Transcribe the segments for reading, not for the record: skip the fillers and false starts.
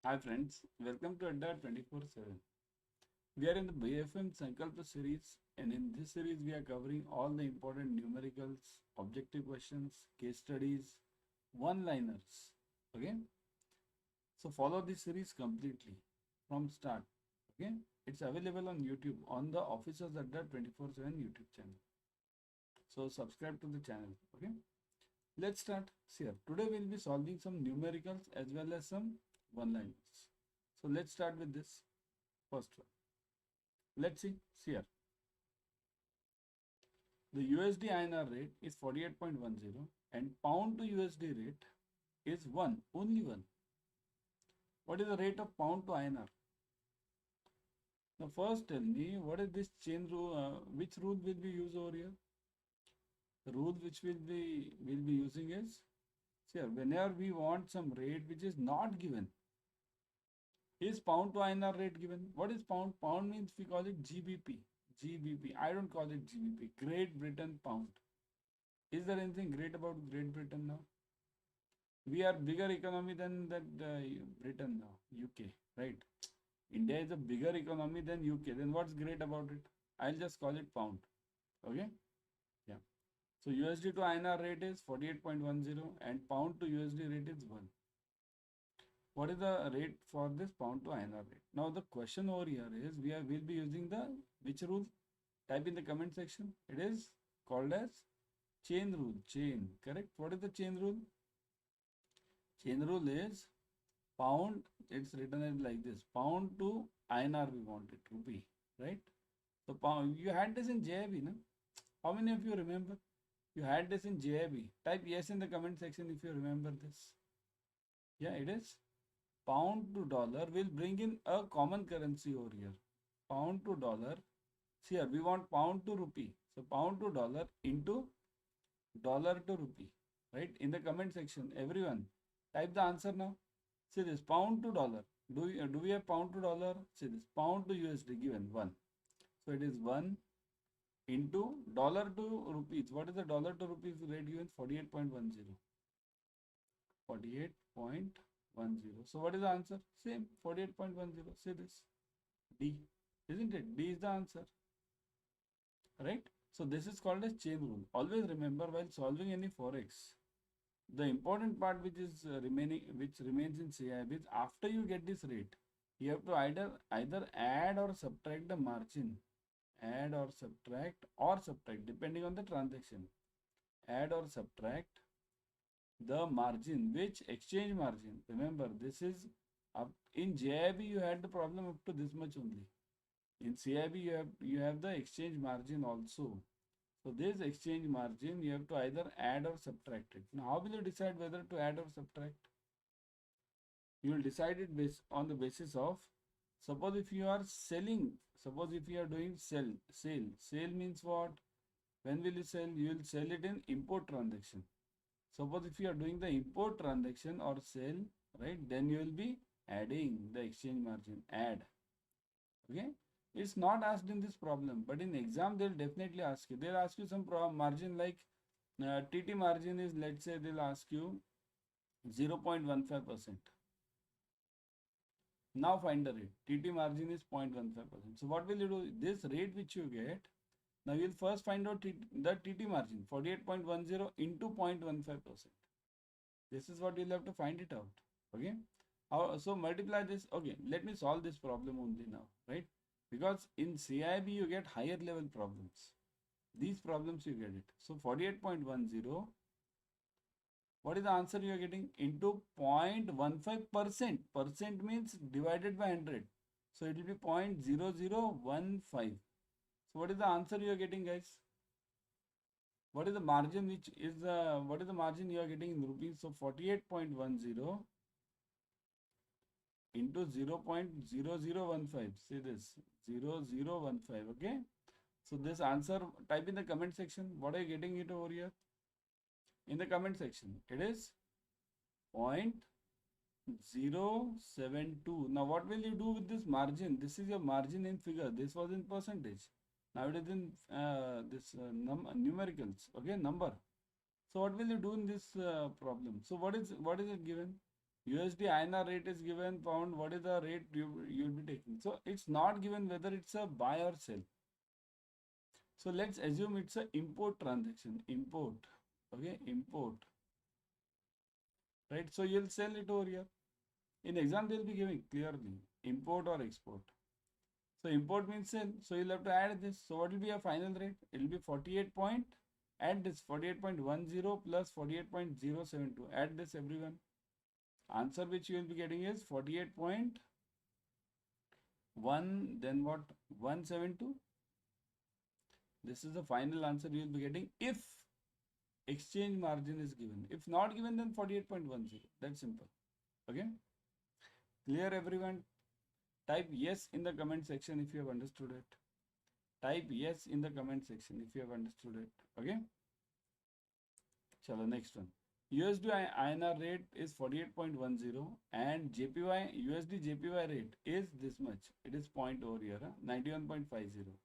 Hi friends, welcome to Adda 24/7. We are in the BFM Sankalpa series, and in this series we are covering all the important numericals, objective questions, case studies, one-liners. Okay, so follow this series completely from start. Okay, it's available on YouTube on the Officers Adda 24/7 YouTube channel. So subscribe to the channel. Okay, let's start here. Today we'll be solving some numericals as well as some one-liners. So let's start with this first one. Let's see here. The USD INR rate is 48.10 and pound to USD rate is 1, only 1. What is the rate of pound to INR? Now first tell me what is this chain rule, which rule will be used over here? The rule which will be using is here, whenever we want some rate which is not given. Is pound to INR rate given? What is pound? Pound means we call it GBP. GBP. I don't call it GBP. Great Britain pound. Is there anything great about Great Britain now? We are bigger economy than that Britain now, UK, right? India is a bigger economy than UK. Then what's great about it? I'll just call it pound. Okay? Yeah. So USD to INR rate is 48.10 and pound to USD rate is 1. What is the rate for this pound to INR rate? Now the question over here is will be using the which rule? Type in the comment section. It is called as chain rule. Chain, correct? What is the chain rule? Chain rule is pound, it's written as like this, pound to INR we want it, rupee, right? So pound, you had this in JIB, no? How many of you remember? You had this in JIB. Type yes in the comment section if you remember this. Yeah, it is. Pound to dollar will bring in a common currency over here. Pound to dollar. See here, we want pound to rupee. So pound to dollar into dollar to rupee, right? In the comment section, everyone type the answer now. See this pound to dollar. Do we have pound to dollar? See this pound to USD given 1. So it is 1 into dollar to rupees. What is the dollar to rupees rate given? 48.10. 48.10. So what is the answer? Same 48.10. See this D, isn't it? D is the answer, right? So this is called as chain rule. Always remember while solving any forex, the important part which is which remains in CAIIB is after you get this rate, you have to either add or subtract the margin. Add or subtract depending on the transaction. Add or subtract the margin. Which exchange margin? Remember, this is up in JIB you had the problem up to this much only. In CIB you have the exchange margin also. So this exchange margin you have to either add or subtract it. Now how will you decide whether to add or subtract? You will decide it based on the basis of, suppose if you are selling, suppose if you are doing sale means what? When will you sell? You will sell it in import transaction. Suppose if you are doing the import transaction or sale, right, then you will be adding the exchange margin, add. Okay, it's not asked in this problem, but in exam they'll definitely ask you. They'll ask you some margin like TT margin is, let's say they'll ask you 0.15%. Now find the rate. TT margin is 0.15%. So what will you do? This rate which you get, now you'll first find out the TT margin 48.10 into 0.15%. This is what you'll have to find it out. Okay. So multiply this. Okay, let me solve this problem only now, right? Because in CIB you get higher level problems. These problems you get it. So 48.10. What is the answer you are getting? Into 0.15%. Percent means divided by 100. So it will be 0.0015. So what is the answer you are getting, guys? What is the margin which is what is the margin you are getting in rupees? So 48.10 into 0.0015. See this 0015. Okay. So this answer, type in the comment section. What are you getting it over here? In the comment section, it is 0.072. Now what will you do with this margin? This is your margin in figure. This was in percentage. Now it is in numericals. Okay, number. So what will you do in this problem? So what is it given? USD INR rate is given, pound, what is the rate you'll be taking? So it's not given whether it's a buy or sell. So let's assume it's a import transaction, import, okay, import, right? So you'll sell it over here. In exam, they'll be giving clearly import or export. So import means sell. So you'll have to add this. So what will be your final rate? It will be 48 point, add this 48.10 plus 48.072. Add this everyone. Answer which you will be getting is 48.1, then what? 172. This is the final answer you will be getting if exchange margin is given. If not given, then 48.10. That's simple. Okay. Clear everyone? Type yes in the comment section if you have understood it. Type yes in the comment section if you have understood it. Okay. Chalo, next one. USD INR rate is 48.10 and JPY USD JPY rate is this much. It is point over here, 91.50.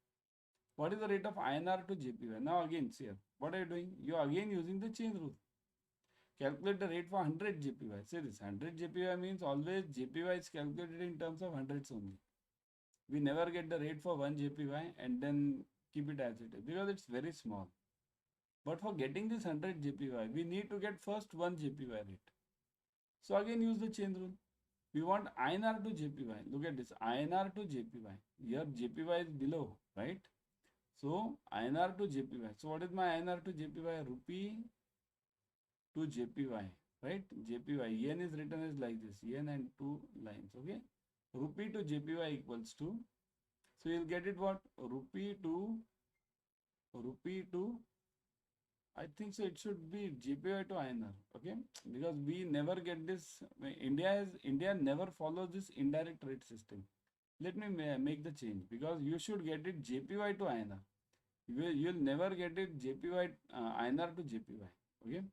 What is the rate of INR to JPY? Now again, see here. What are you doing? You are again using the chain rule. Calculate the rate for 100 JPY. See this, 100 JPY means always JPY is calculated in terms of hundreds only. We never get the rate for 1 JPY and then keep it as it is because it's very small. But for getting this 100 JPY, we need to get first 1 JPY rate. So again use the chain rule. We want INR to JPY. Look at this, INR to JPY. Here JPY is below, right? So INR to JPY. So what is my INR to JPY? Rupee to JPY, right? JPY, yen is written as like this, yen and two lines, okay? Rupee to JPY equals to, so you'll get it what? Rupee to, I think so it should be JPY to INR, okay? Because we never get this, India never follows this indirect rate system. Let me make the change because you should get it JPY to INR. You'll never get it JPY, INR to JPY, okay?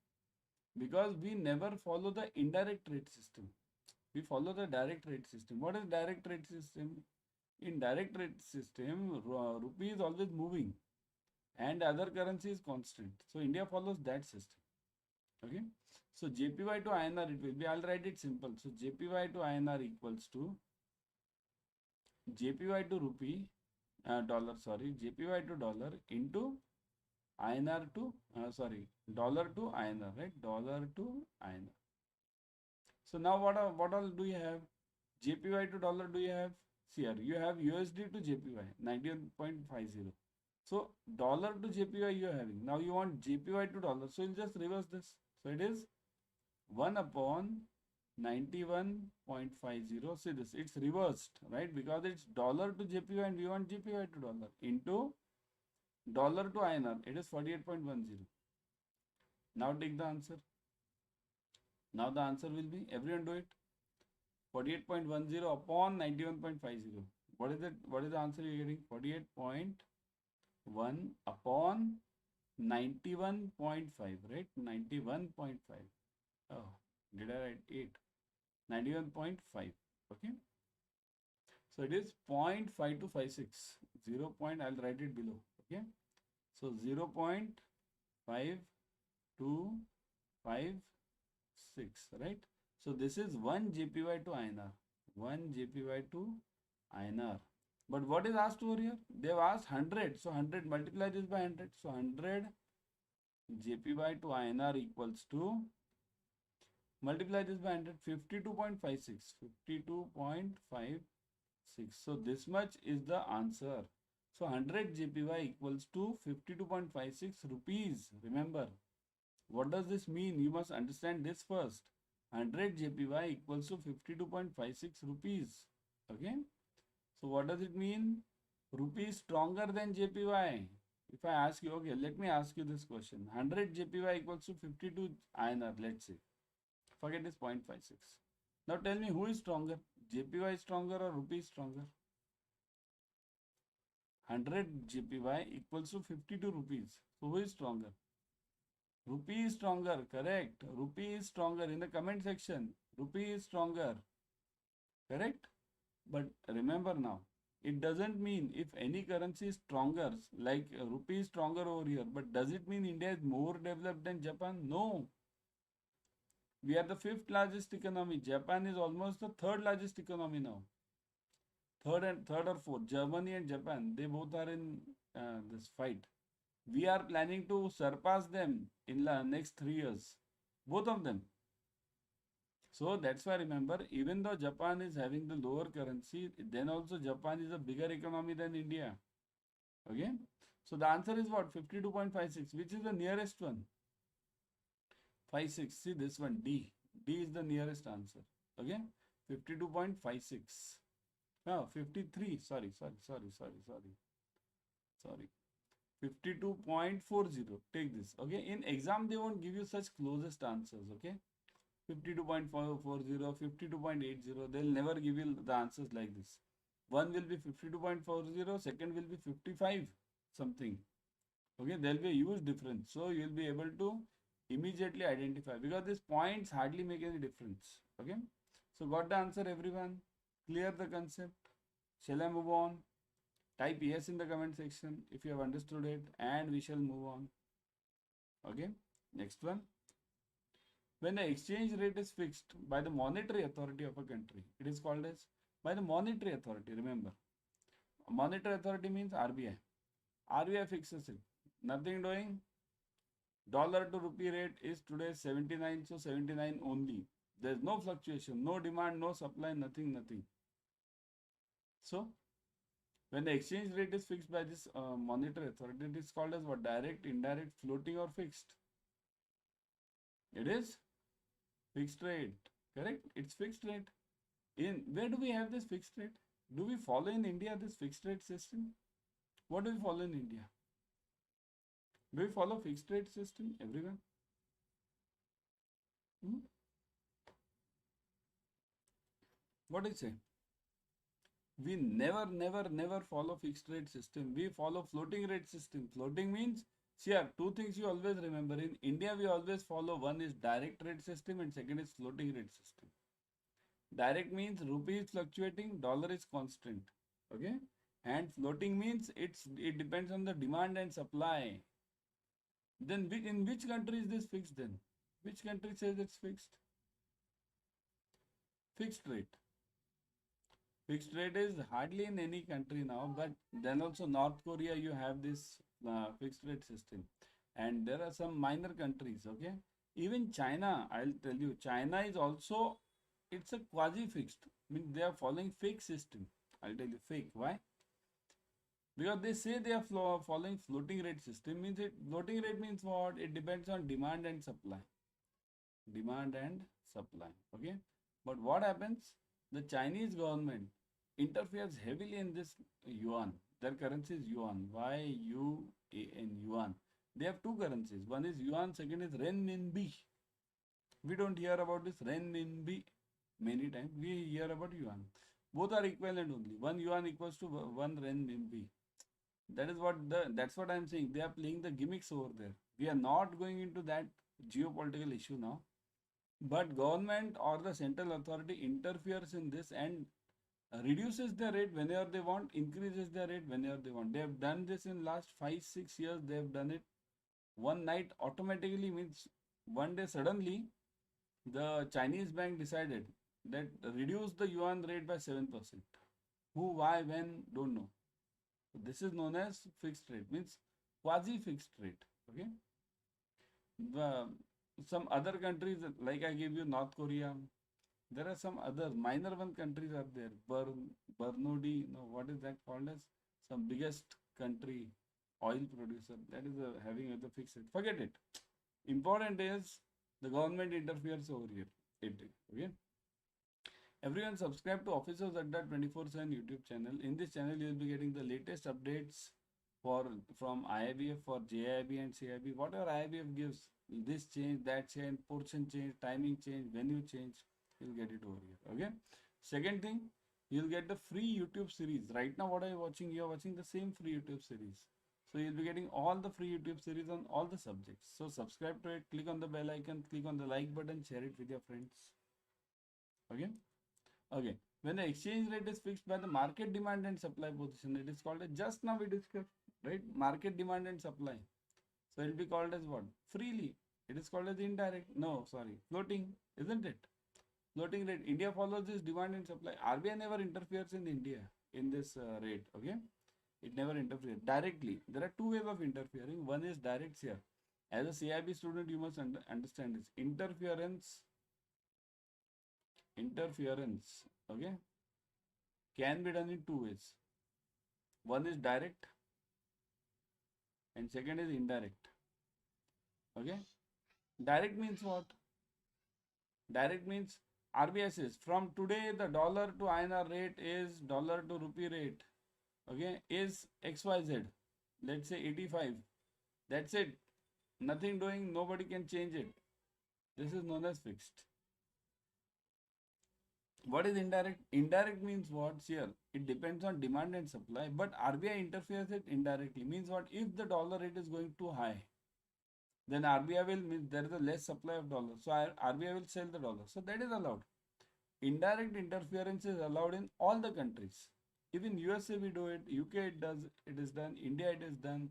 Because we never follow the indirect rate system. We follow the direct rate system. What is direct rate system? In direct rate system, rupee is always moving and other currency is constant. So India follows that system. Okay. So JPY to INR it will be, I'll write it simple. So JPY to INR equals to JPY to rupee, JPY to dollar into INR to, dollar to INR, right? Dollar to INR. So now what all do you have? JPY to dollar do you have? See here, you have USD to JPY, 91.50. So dollar to JPY you are having. Now you want JPY to dollar. So you'll just reverse this. So it is 1 upon 91.50. See this, it's reversed, right? Because it's dollar to JPY and we want JPY to dollar into dollar to INR. It is 48.10. Now take the answer. Now the answer will be, everyone do it. 48.10 upon 91.50. What is it? What is the answer you're getting? 48.1 upon 91.5, right? 91.5. Oh, did I write 8? 91.5. Okay. So it is 0.5256. 0. I'll write it below. Okay. So 0.5256, right? So this is 1 JPY to INR. 1 JPY to INR. But what is asked over here? They've asked 100. So 100 multiply this by 100. So 100 JPY to INR equals to, multiply this by 100, 52.56. 52.56. So this much is the answer. So 100 JPY equals to 52.56 rupees. Remember, what does this mean? You must understand this first. 100 JPY equals to 52.56 rupees. Okay. So what does it mean? Rupee is stronger than JPY. If I ask you, okay, let me ask you this question. 100 JPY equals to 52 INR, let's say. Forget this 0.56. Now tell me who is stronger? JPY is stronger or rupee is stronger? 100 JPY equals to 52 rupees. So who is stronger? Rupee is stronger, correct. Rupee is stronger. In the comment section, rupee is stronger, correct. But remember now, it doesn't mean if any currency is stronger, like rupee is stronger over here, but does it mean India is more developed than Japan? No. We are the fifth largest economy. Japan is almost the third largest economy now. Third or fourth. Germany and Japan, they both are in this fight. We are planning to surpass them in the next 3 years. Both of them. So that's why remember, even though Japan is having the lower currency, then also Japan is a bigger economy than India. Okay. So the answer is what? 52.56. Which is the nearest one? 56. See this one, D. D is the nearest answer. Okay. 52.56. No, 53. Sorry. 52.40. Take this. Okay. In exam, they won't give you such closest answers. Okay. 52.440, 52.80. They'll never give you the answers like this. One will be 52.40, second will be 55 something. Okay, there'll be a huge difference. So you'll be able to immediately identify because these points hardly make any difference. Okay, so got the answer, everyone? Clear the concept? Shall I move on? Type yes in the comment section if you have understood it, and we shall move on. Okay, next one. When the exchange rate is fixed by the monetary authority of a country, it is called as by the monetary authority. Remember, monetary authority means RBI. RBI fixes it. Nothing doing. Dollar to rupee rate is today 79, so 79 only. There's no fluctuation, no demand, no supply, nothing. So, when the exchange rate is fixed by this monetary authority, it is called as what? Direct, indirect, floating, or fixed? It is fixed rate. Correct? It's fixed rate. In where do we have this fixed rate? Do we follow in India this fixed rate system? What do we follow in India? Do we follow fixed rate system, everyone? What do you say? We never follow fixed rate system. We follow floating rate system. Floating means, see, two things you always remember. In India, we always follow, one is direct rate system and second is floating rate system. Direct means rupee is fluctuating, dollar is constant. Okay? And floating means it depends on the demand and supply. Then in which country is this fixed then? Which country says it's fixed? Fixed rate. Fixed rate is hardly in any country now, but then also North Korea, you have this fixed rate system. And there are some minor countries, okay? Even China, I'll tell you, China is also, it's a quasi-fixed. Means they are following fake system. I'll tell you fake. Why? Because they say they are following floating rate system. Means floating rate means what? It depends on demand and supply. Demand and supply. Okay. But what happens? The Chinese government interferes heavily in this yuan. Their currency is yuan. Y-U-A-N, yuan. They have two currencies. One is yuan, second is renminbi. We don't hear about this renminbi many times. We hear about yuan. Both are equivalent only. 1 yuan equals to 1 renminbi. That's what I'm saying. They are playing the gimmicks over there. We are not going into that geopolitical issue now. But government or the central authority interferes in this and reduces the rate whenever they want, increases the rate whenever they want. They have done this in last 5-6 years. They have done it one night automatically, means one day suddenly the Chinese bank decided that reduce the yuan rate by 7%. Who, why, when, don't know. So this is known as fixed rate, means quasi fixed rate. Okay. Some other countries, like I gave you North Korea, there are some other minor one countries are there. Bernoulli, no, what is that called as? Some biggest country, oil producer, that is having the fixed rate. Forget it. Important is the government interferes over here. Okay. Everyone subscribe to Officers Adda 24/7 YouTube channel. In this channel, you will be getting the latest updates from IIBF, for JIB and CIB. Whatever IIBF gives, this change, that change, portion change, timing change, venue change, you'll get it over here. Okay. Second thing, you'll get the free YouTube series. Right now, what are you watching? You're watching the same free YouTube series. So you'll be getting all the free YouTube series on all the subjects. So subscribe to it, click on the bell icon, click on the like button, share it with your friends. Okay. Okay. When the exchange rate is fixed by the market demand and supply position, it is called as, just now we discussed, right? Market demand and supply. So it will be called as what? Freely. It is called as indirect. No, sorry, floating, isn't it? Floating rate. India follows this demand and supply. RBI never interferes in India in this rate. Okay, it never interferes directly. There are two ways of interfering. One is direct here. As a CIB student, you must understand this. Interference. Okay, can be done in two ways. One is direct, and second is indirect. Okay, direct means what? Direct means RBI says from today the dollar to INR rate is dollar to rupee rate. Okay, is XYZ. Let's say 85. That's it. Nothing doing, nobody can change it. This is known as fixed. What is indirect? Indirect means what? Here, it depends on demand and supply, but RBI interferes it indirectly. Means what? If the dollar rate is going too high, then RBI will mean there is a less supply of dollars. So RBI will sell the dollar. So that is allowed. Indirect interference is allowed in all the countries. Even USA we do it, UK it does, it is done, India it is done.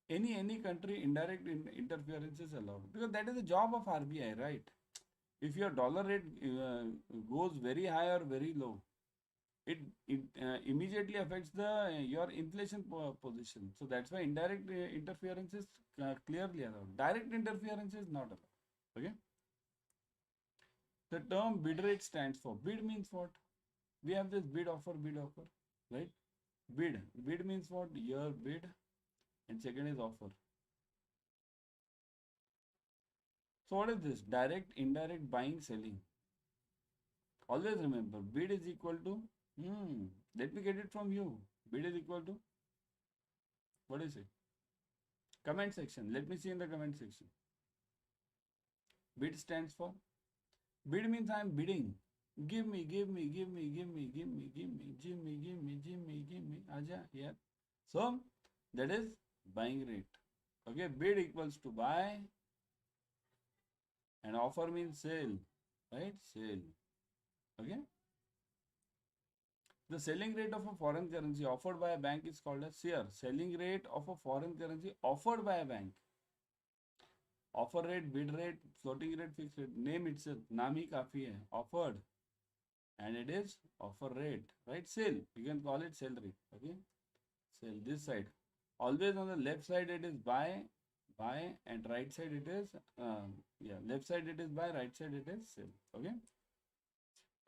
Any country indirect interference is allowed because that is the job of RBI, right? If your dollar rate goes very high or very low, it immediately affects the your inflation position. So that's why indirect interference is clearly allowed. Direct interference is not allowed. Okay. The term bid rate stands for, bid means what? We have this bid offer, right? Bid means what? Your bid, and second is offer. So what is this? Direct, indirect, buying, selling. Always remember, bid is equal to, let me get it from you. Bid is equal to, what is it? Comment section. Let me see in the comment section. Bid stands for, bid means I am bidding. Give me. Aja, here. So, that is buying rate. Okay, bid equals to buy and offer means sale, right? Sale. Okay. The selling rate of a foreign currency offered by a bank is called as here. Selling rate of a foreign currency offered by a bank. Offer rate, bid rate, floating rate, fixed rate. Name itself, naam hi kafi hai. Offered. And it is offer rate, right? Sale. You can call it sell rate. Okay. Sell this side. Always on the left side it is buy, and right side it is, left side it is buy, right side it is sell. Okay.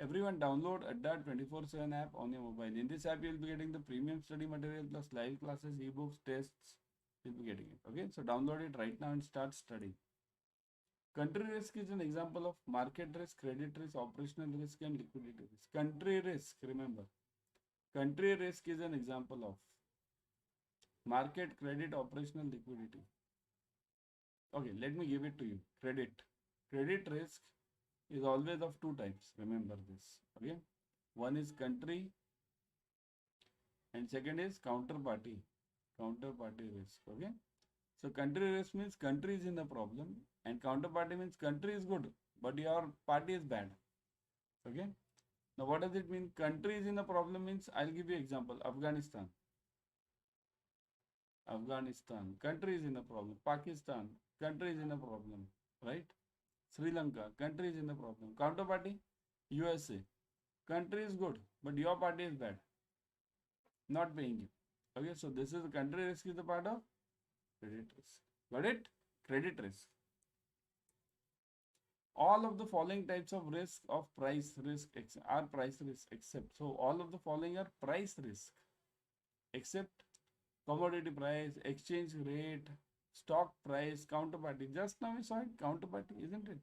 Everyone download Adda 24/7 app on your mobile. In this app, you will be getting the premium study material plus live classes, ebooks, tests. You'll be getting it. Okay, so download it right now and start studying. Country risk is an example of market risk, credit risk, operational risk, and liquidity risk. Country risk, remember. Country risk is an example of market, credit, operational, liquidity. Okay, let me give it to you. Credit. Credit risk is always of two types. Remember this. Okay. One is country and second is counterparty. Counterparty risk. Okay. So country risk means country is in the problem and counterparty means country is good but your party is bad. Okay. Now what does it mean? Country is in the problem means, I'll give you example. Afghanistan. Country is in the problem. Pakistan. Country is in a problem. Right. Sri Lanka, country is in the problem. Counterparty, USA, country is good, but your party is bad, not paying you. Okay, so this is the country risk is the part of credit risk. Got it? Credit risk. All of the following types of risk of price risk are price risk except. So all of the following are price risk except commodity price, exchange rate, stock price, counterparty. Just now we saw it, counterparty, isn't it?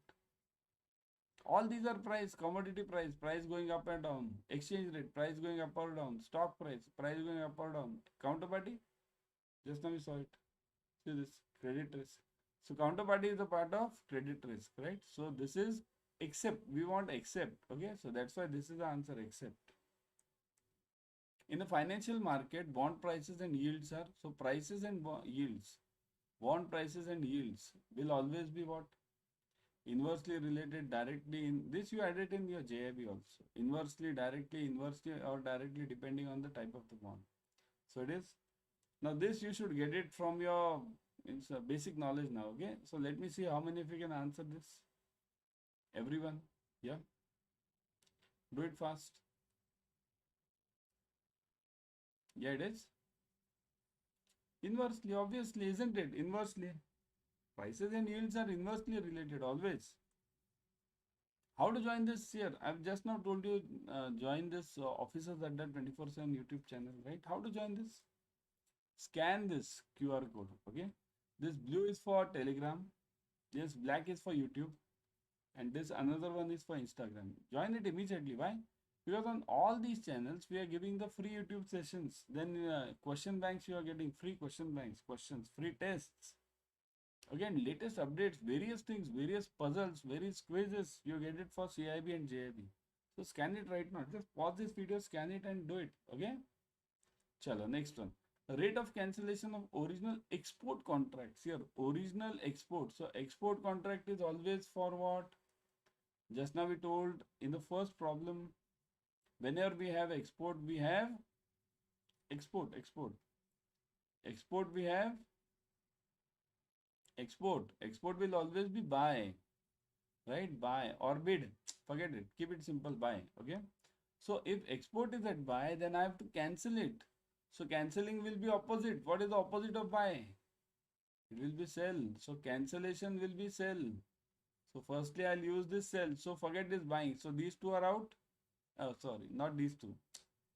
All these are price, commodity price going up and down, exchange rate, price going up or down, stock price going up or down, counterparty. Just now we saw it. See this, credit risk. So counterparty is a part of credit risk, right? So this is except, we want except, okay? So that's why this is the answer, except. In the financial market, bond prices and yields are, so prices and yields. Bond prices and yields will always be what? Inversely related, directly. In this you add it in your JIB also. Inversely, directly, inversely or directly depending on the type of the bond. So it is. Now this you should get it from your It's a basic knowledge now. Okay, so let me see how many of you can answer this. Everyone, yeah, do it fast. Yeah, it is inversely, obviously, isn't it? Inversely, prices and yields are inversely related always. How to join this here? I've just now told you, join this Officers Adda 24/7 YouTube channel, right? How to join this? Scan this QR code, okay? This blue is for Telegram, this black is for YouTube, and this another one is for Instagram. Join it immediately. Why? Because on all these channels, we are giving the free YouTube sessions. Then question banks, you are getting free question banks, questions, free tests. Again, latest updates, various things, various puzzles, various quizzes, you get it for CAIIB and JIB. So scan it right now. Just pause this video, scan it and do it. Okay? Chalo, next one. Rate of cancellation of original export contracts. Here, original export. So export contract is always for what? Just now we told in the first problem, whenever we have export, we have export. Export we have export. Export will always be buy, right? Buy or bid. Forget it. Keep it simple. Buy. Okay. So if export is at buy, then I have to cancel it. So cancelling will be opposite. What is the opposite of buy? It will be sell. So cancellation will be sell. So firstly, I'll use this sell. So forget this buying. So these two are out. Oh, sorry, not these two.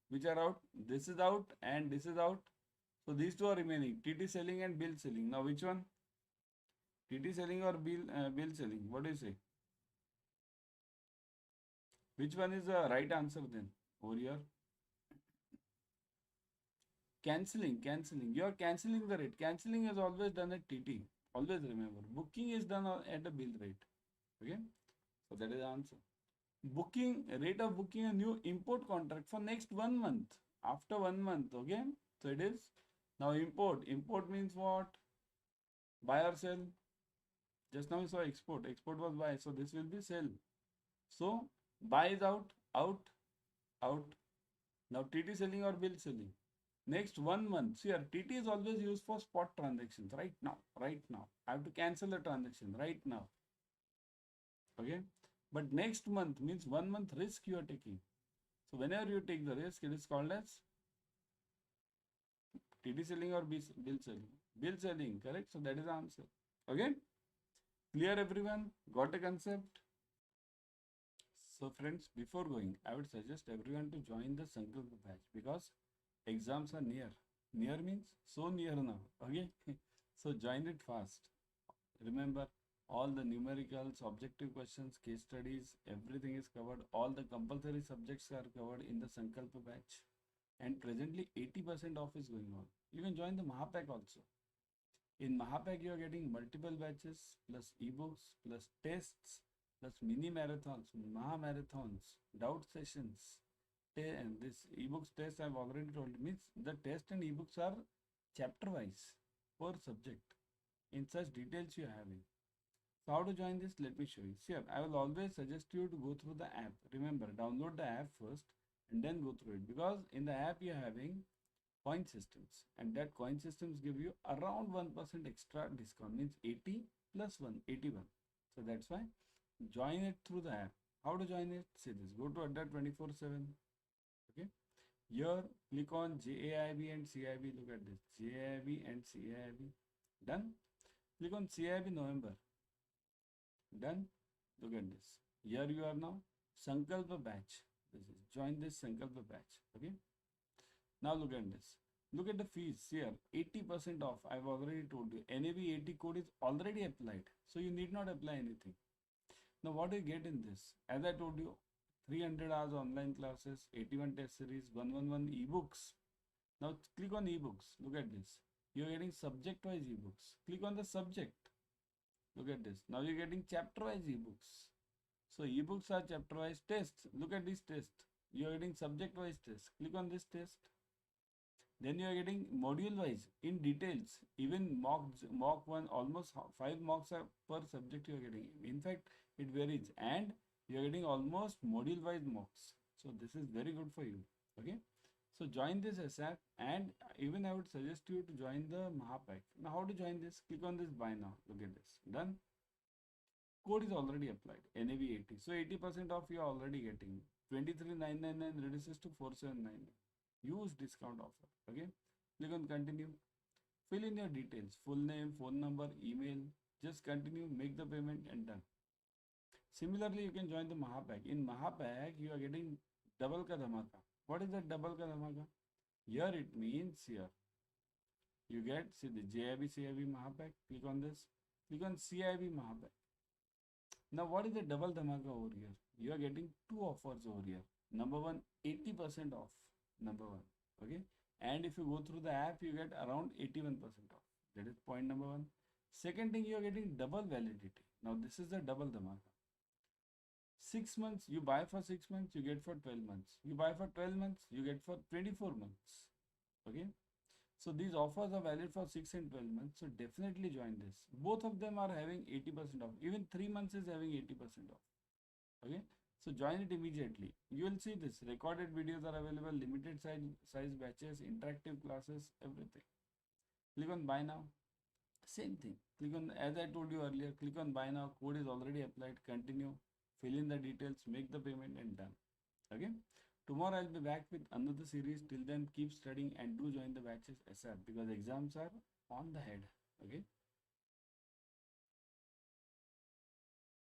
Which are out? This is out and this is out. So these two are remaining. TT selling and bill selling. Now which one? TT selling or bill selling? What do you say? Which one is the right answer then? Over here. Cancelling. You are cancelling the rate. Cancelling is always done at TT. Always remember. Booking is done at a bill rate. Okay. So that is the answer. Booking, rate of booking a new import contract for next 1 month. After 1 month. Okay. So it is. Now import. Import means what? Buy or sell. Just now we saw export. Export was buy. So this will be sell. So buy is out. Now TT selling or bill selling. Next 1 month. See here, TT is always used for spot transactions. Right now. I have to cancel the transaction right now. Okay. But next month means 1 month risk you are taking. So whenever you take the risk, it is called as TT selling or bill selling. Bill selling, correct? So that is the answer. Okay. Clear everyone? Got the concept? So friends, before going, I would suggest everyone to join the Sankalpa batch because exams are near. Near means so near now. Okay. So join it fast. Remember, all the numericals, objective questions, case studies, everything is covered. All the compulsory subjects are covered in the Sankalpa batch. And presently 80% off is going on. You can join the Mahapack also. In Mahapack, you are getting multiple batches, plus ebooks, plus tests, plus mini marathons, Maha marathons, doubt sessions. And this ebooks test I've already told you, means the test and ebooks are chapter wise per subject. In such details you are having. So how to join this? Let me show you. Here, I will always suggest you to go through the app. Remember, download the app first and then go through it, because in the app you are having coin systems, and that coin systems give you around 1% extra discount, means 80 plus 1, 81. So that's why join it through the app. How to join it? See this. Go to Adda 24/7. Okay. Here click on JAIB and CAIB. Look at this. JAIB and CAIB. Done. Click on CAIB November. Done. Look at this. Here you are now. Sankalpa batch. This is join this Sankalpa batch. Okay. Now look at this. Look at the fees here. 80% off. I've already told you. NAB 80 code is already applied. So you need not apply anything. Now what do you get in this? As I told you, 300 hours online classes, 81 test series, 111 ebooks. Now click on ebooks. Look at this. You're getting subject wise ebooks. Click on the subject. Look at this. Now you're getting chapter wise ebooks. So ebooks are chapter wise tests. Look at this test. You're getting subject wise test. Click on this test. Then you are getting module wise in details. Even mock one, almost 5 mocks are per subject you are getting. In fact, it varies, and you are getting almost module wise mocks. So this is very good for you. Okay. So join this SAP, and even I would suggest you to join the Mahapack. Now how to join this? Click on this buy now. Look at this. Done. Code is already applied. NAV 80. So 80% off you are already getting. 23,999 reduces to 4,799. Use discount offer. Okay. Click on continue. Fill in your details. Full name, phone number, email. Just continue. Make the payment and done. Similarly, you can join the Mahapack. In Mahapack, you are getting double ka dhamaka. What is that double ka dhamaka? Here it means here. You get, see the JIB CIB Mahapack. Click on this. Click on CIB Mahapack. Now, what is the double dhamaka over here? You are getting two offers over here. Number one, 80% off. Number one. Okay. And if you go through the app, you get around 81% off. That is point number one. Second thing, you are getting double validity. Now, this is the double dhamaka. 6 months, you buy for 6 months, you get for 12 months. You buy for 12 months, you get for 24 months. Okay. So these offers are valid for 6 and 12 months. So definitely join this. Both of them are having 80% off. Even 3 months is having 80% off. Okay. So join it immediately. You will see this. Recorded videos are available, limited size batches, interactive classes, everything. Click on buy now. Same thing. Click on, as I told you earlier, click on buy now. Code is already applied. Continue. Fill in the details, make the payment and done. Okay. Tomorrow I'll be back with another series. Till then, keep studying and do join the batches ASAP because exams are on the head. Okay.